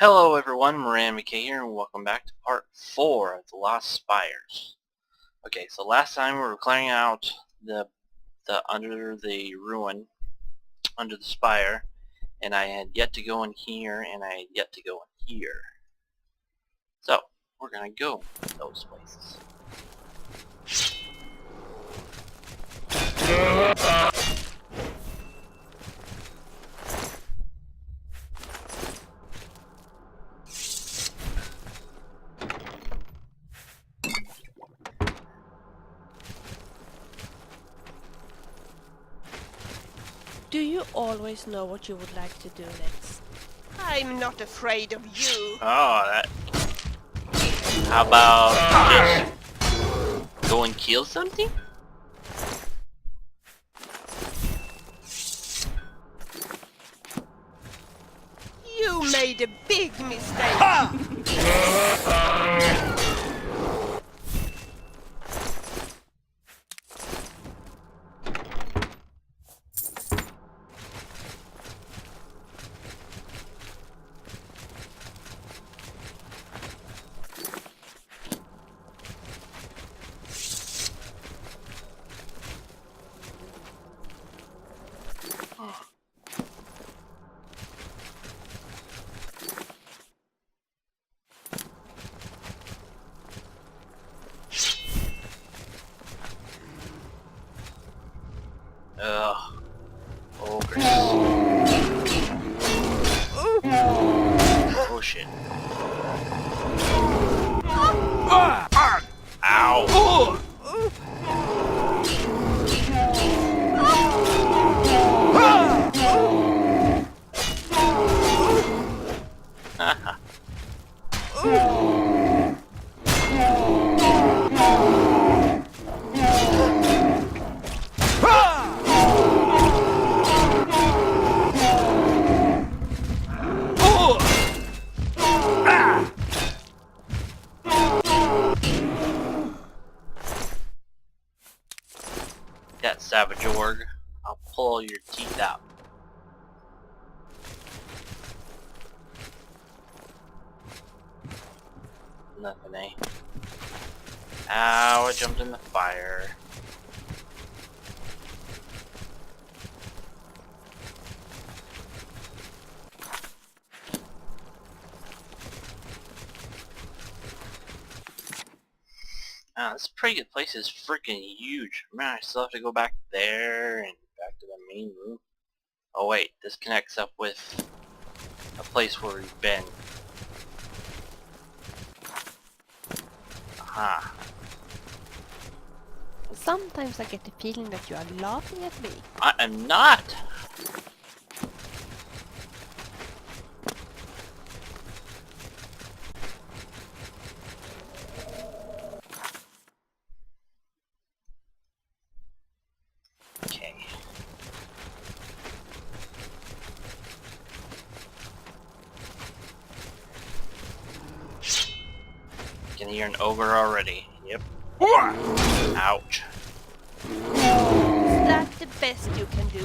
Hello everyone, Moran McKay here, and welcome back to part 4 of The Lost Spires. Okay, so last time we were clearing out the under the ruin, under the spire, and I had yet to go in here, and I had yet to go in here. So, we're gonna go those places. Do you always know what you would like to do next? I'm not afraid of you. Oh, that... How about just go and kill something? You made a big mistake. Ugh. Ogres. Oh shit. Ow. That savage org. I'll pull your teeth out. Nothing, eh? Ow, I jumped in the fire. This pretty good place is freaking huge. Man, I still have to go back there and back to the main room. Oh wait, this connects up with a place where we've been. Aha. Sometimes I get the feeling that you are laughing at me. I am not! Okay. Can hear an ogre already. Yep. Ouch. Is that the best you can do?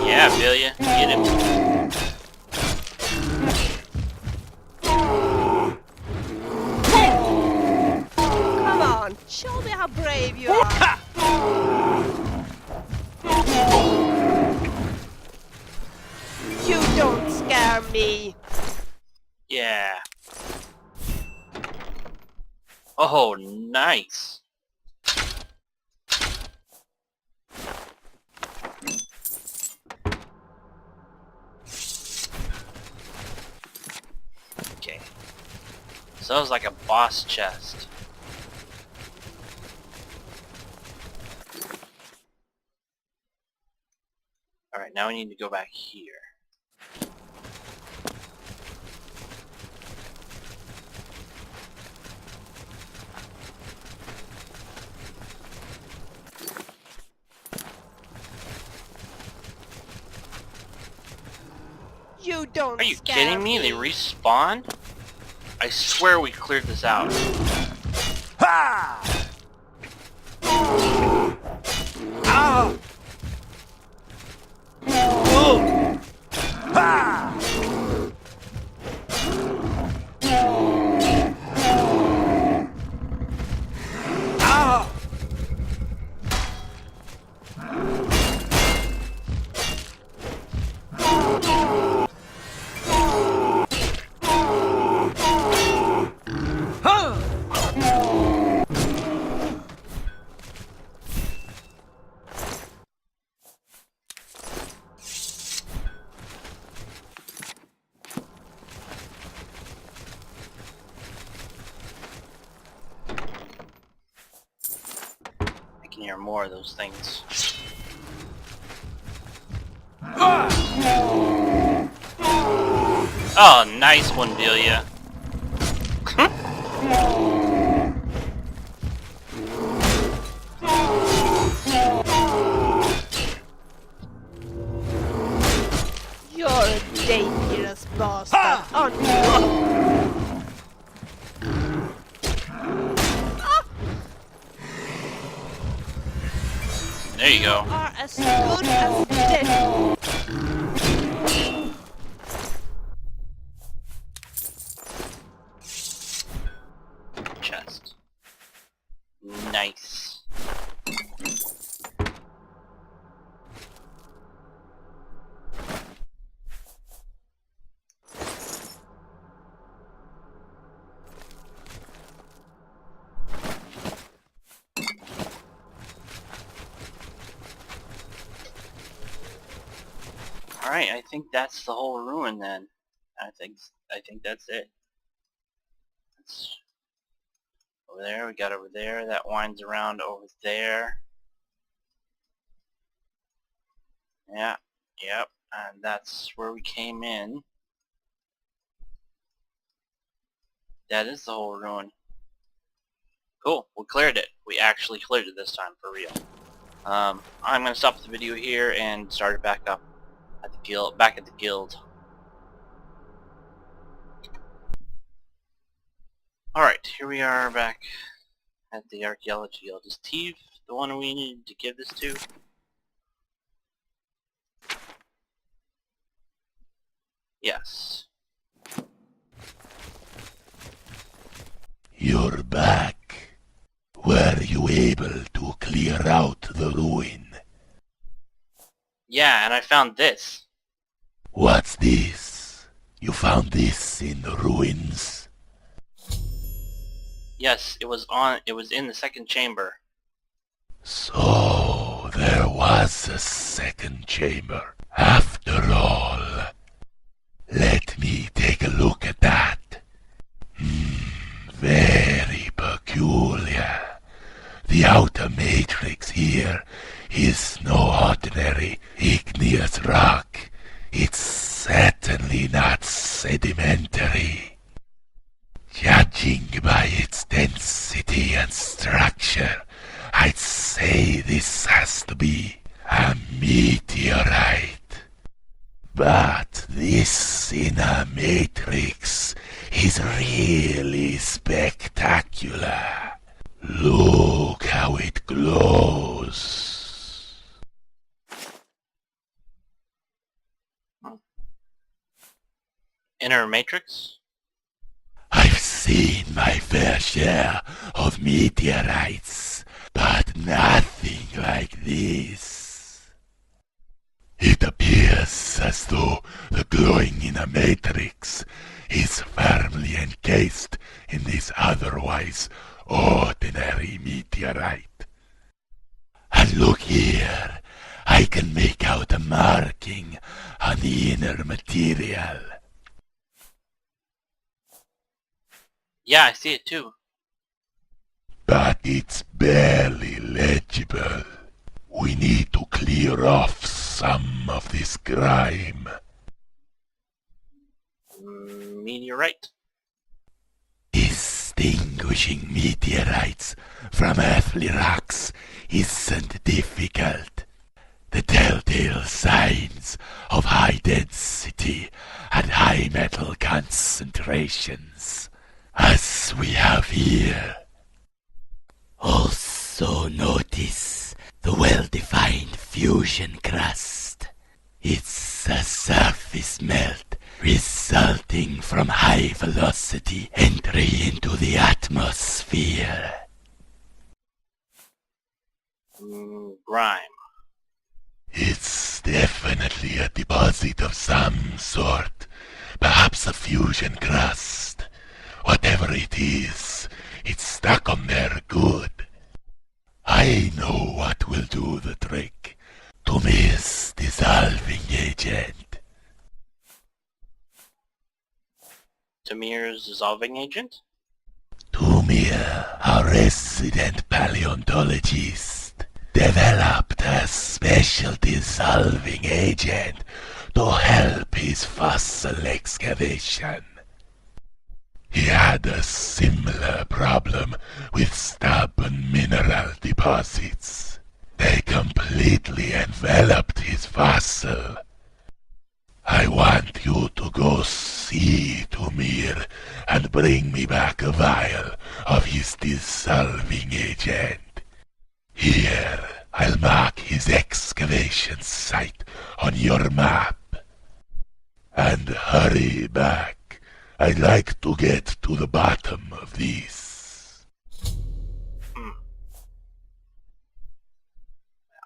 Yeah, feel ya. Get him. Come on, show me how brave you are. You don't scare me. Yeah. Oh, nice. Okay. So that was like a boss chest. Alright, now we need to go back here. You don't Are you scare kidding me? They respawn? I swear we cleared this out. Ha! Ah! near more of those things. Oh, nice one, Delia. You're a dangerous bastard, aren't you? There you go. Are as good as dead. Chest. Nice. Alright, I think that's the whole ruin then. I think that's it. That's over there, we got over there, that winds around over there. Yeah, yep, and that's where we came in. That is the whole ruin. Cool, we cleared it. We actually cleared it this time, for real. I'm gonna stop the video here and start it back up at the guild. Back at the guild. All right, here we are back at the archaeology guild. Is Teve the one we needed to give this to? Yes. You're back. Were you able to clear out the ruin? Yeah, and I found this. What's this? You found this in the ruins? Yes, it was in the second chamber. So, there was a second chamber. After all, let me take a look at that. Very peculiar. The outer matrix here is no ordinary igneous rock. It's certainly not sedimentary. Judging by its density and structure, I'd say this has to be a meteorite. But this inner matrix is really spectacular. Look how it glows. Inner matrix? I've seen my fair share of meteorites, but nothing like this. It appears as though the glowing inner matrix is firmly encased in this otherwise ordinary meteorite. And look here, I can make out a marking on the inner material. Yeah, I see it too. But it's barely legible. We need to clear off some of this grime. Meteorite? Distinguishing meteorites from earthly rocks isn't difficult. The telltale signs of high density and high metal concentrations, as we have here. Also notice the well-defined fusion crust. It's a surface melt resulting from high velocity entry into the atmosphere. Grime. It's definitely a deposit of some sort. Perhaps a fusion crust. Whatever it is, it's stuck on there good. I know what will do the trick. Tumir's dissolving agent. Tumir's dissolving agent? Tumir, our resident paleontologist. developed a special dissolving agent to help his fossil excavation. He had a similar problem with stubborn mineral deposits. They completely enveloped his fossil. I want you to go see Tumir and bring me back a vial of his dissolving agent. Here, I'll mark his excavation site on your map. And hurry back. I'd like to get to the bottom of this.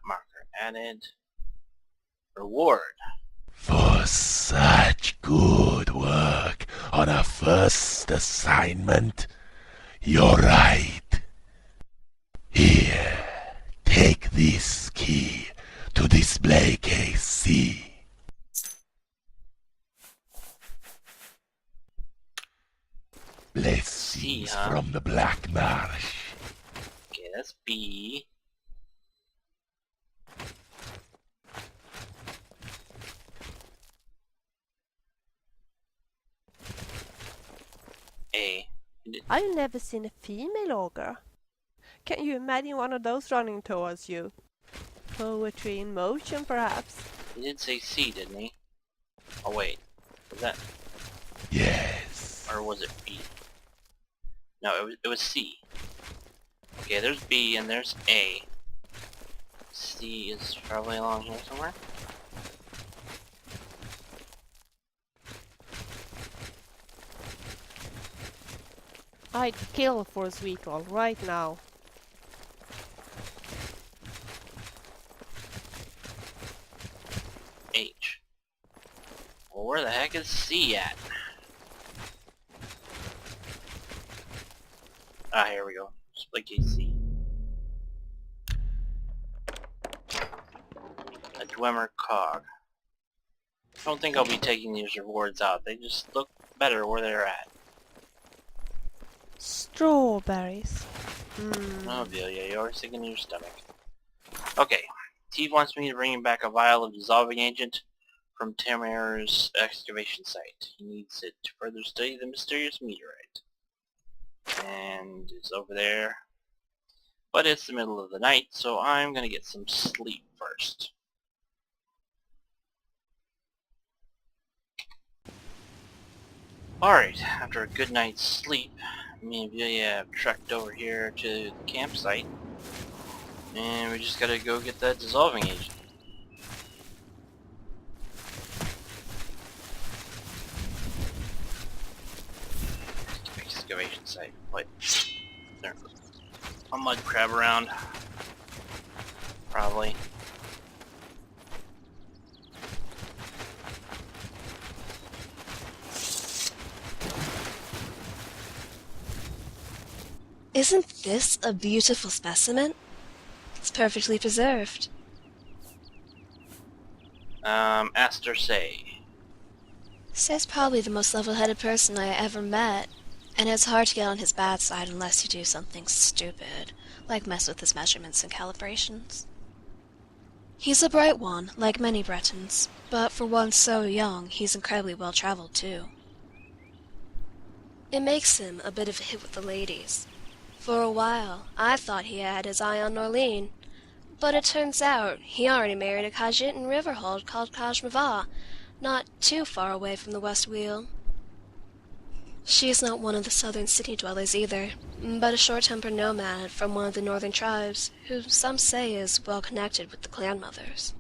Marker added. Reward. For such good work on a first assignment, you're right. Here, take this key to display case C. Blessings C, huh? from the Black Marsh. Okay, that's B. A. I've never seen a female ogre. Can you imagine one of those running towards you? Poetry in motion, perhaps? He did say C, didn't he? Oh wait, was that, Yes. or was it B? No, it was C. Okay, there's B and there's A. C is probably along here somewhere. I'd kill for a sweet roll right now. H. Well, where the heck is C at? Ah, here we go. Split case C. A Dwemer cog. I don't think I'll be taking these rewards out. They just look better where they're at. Strawberries. Oh, Delia, you're always sick in your stomach. Okay. Steve wants me to bring him back a vial of dissolving agent from Tamir's excavation site. He needs it to further study the mysterious meteorite. And it's over there. But it's the middle of the night, so I'm gonna get some sleep first. Alright, after a good night's sleep, me and Amelia have trekked over here to the campsite. And we just gotta go get that dissolving agent. Excavation site. Wait. There. A mud crab around. Probably. Isn't this a beautiful specimen? It's perfectly preserved. Aster Say. Say's probably the most level-headed person I ever met, and it's hard to get on his bad side unless you do something stupid, like mess with his measurements and calibrations. He's a bright one, like many Bretons, but for one so young, he's incredibly well-traveled too. It makes him a bit of a hit with the ladies. For a while, I thought he had his eye on Norleen, but it turns out he already married a Khajiit in Riverhold called Kajmava, not too far away from the West Wheel. She's not one of the southern city dwellers either, but a short-tempered nomad from one of the northern tribes, who some say is well connected with the clan mothers.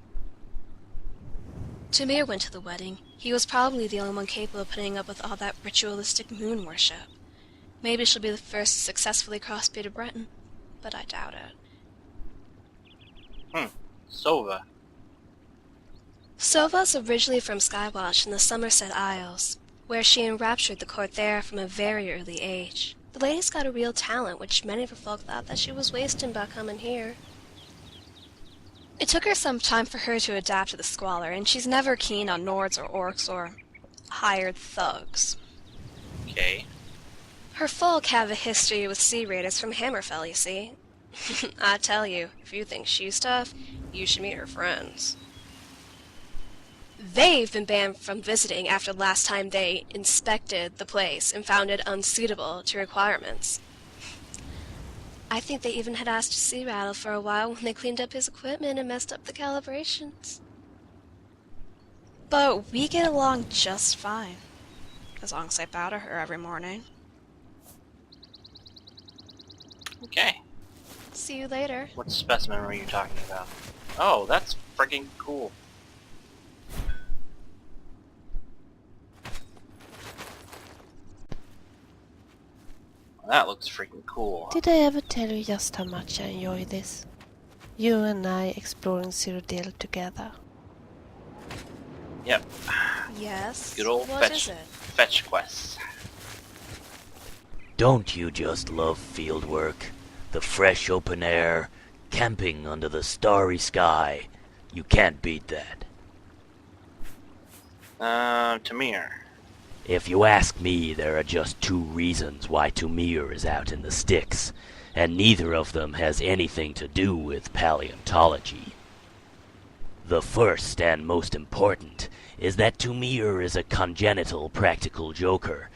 Tumir went to the wedding. He was probably the only one capable of putting up with all that ritualistic moon worship. Maybe she'll be the first to successfully crossbreed a Breton, but I doubt it. Sova. Sova's originally from Skywatch in the Somerset Isles, where she enraptured the court there from a very early age. The lady's got a real talent, which many of her folk thought that she was wasting by coming here. It took her some time for her to adapt to the squalor, and she's never keen on Nords or Orcs or hired thugs. Okay. Her folk have a history with sea raiders from Hammerfell, you see. I tell you, if you think she's tough, you should meet her friends. They've been banned from visiting after the last time they inspected the place and found it unsuitable to requirements. I think they even had asked to see Rattle for a while when they cleaned up his equipment and messed up the calibrations. But we get along just fine, as long as I bow to her every morning. Okay. See you later. What specimen were you talking about? Oh, that's freaking cool. That looks freaking cool. Did I ever tell you just how much I enjoy this? You and I exploring Cyrodiil together. Yep. Yes? Good old What is it? fetch quests. Don't you just love field work? The fresh open air, camping under the starry sky. You can't beat that. Tamir. If you ask me, there are just two reasons why Tamir is out in the sticks, and neither of them has anything to do with paleontology. The first and most important is that Tamir is a congenital practical joker.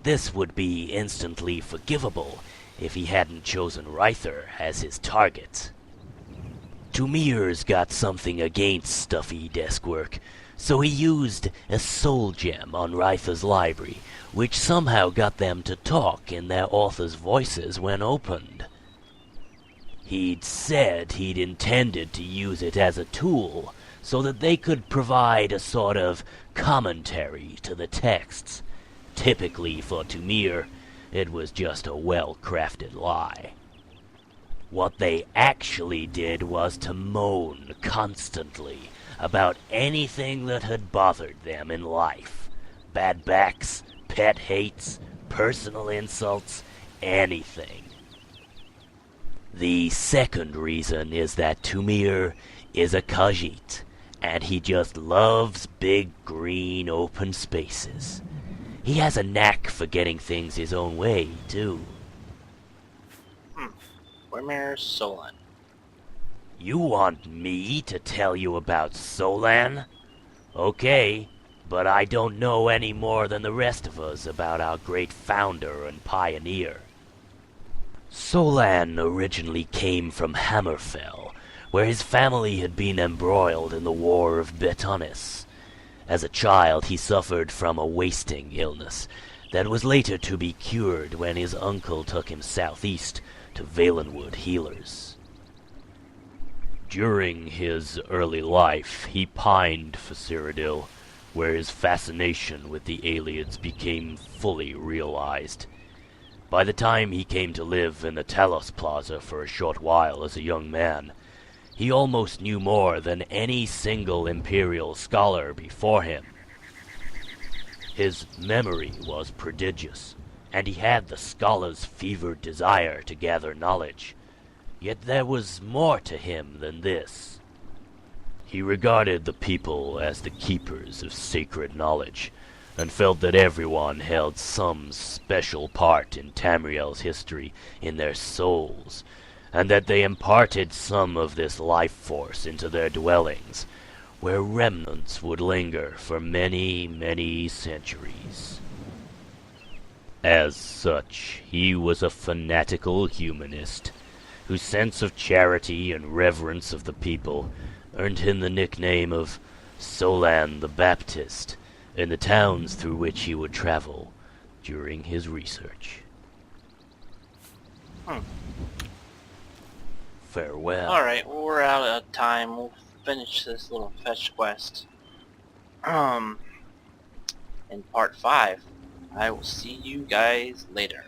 This would be instantly forgivable if he hadn't chosen Ryther as his target. Tamir's got something against stuffy desk work, so he used a soul gem on Ryther's library, which somehow got them to talk in their author's voices when opened. He'd said he'd intended to use it as a tool, so that they could provide a sort of commentary to the texts. Typically for Tamir, it was just a well-crafted lie. What they actually did was to moan constantly about anything that had bothered them in life. Bad backs, pet hates, personal insults, anything. The second reason is that Tamir is a Khajiit, and he just loves big green open spaces. He has a knack for getting things his own way, too. Where's Solon? You want me to tell you about Solan? Okay, but I don't know any more than the rest of us about our great founder and pioneer. Solan originally came from Hammerfell, where his family had been embroiled in the War of Betonis. As a child, he suffered from a wasting illness that was later to be cured when his uncle took him southeast to Valenwood healers. During his early life, he pined for Cyrodiil, where his fascination with the aliens became fully realized. By the time he came to live in the Talos Plaza for a short while as a young man, he almost knew more than any single Imperial scholar before him. His memory was prodigious, and he had the scholar's fevered desire to gather knowledge. Yet there was more to him than this. He regarded the people as the keepers of sacred knowledge, and felt that everyone held some special part in Tamriel's history in their souls, and that they imparted some of this life force into their dwellings, where remnants would linger for many, many centuries. As such, he was a fanatical humanist, whose sense of charity and reverence of the people earned him the nickname of Solan the Baptist in the towns through which he would travel during his research. Farewell. Alright, well, we're out of time. We'll finish this little fetch quest. In part 5. I will see you guys later.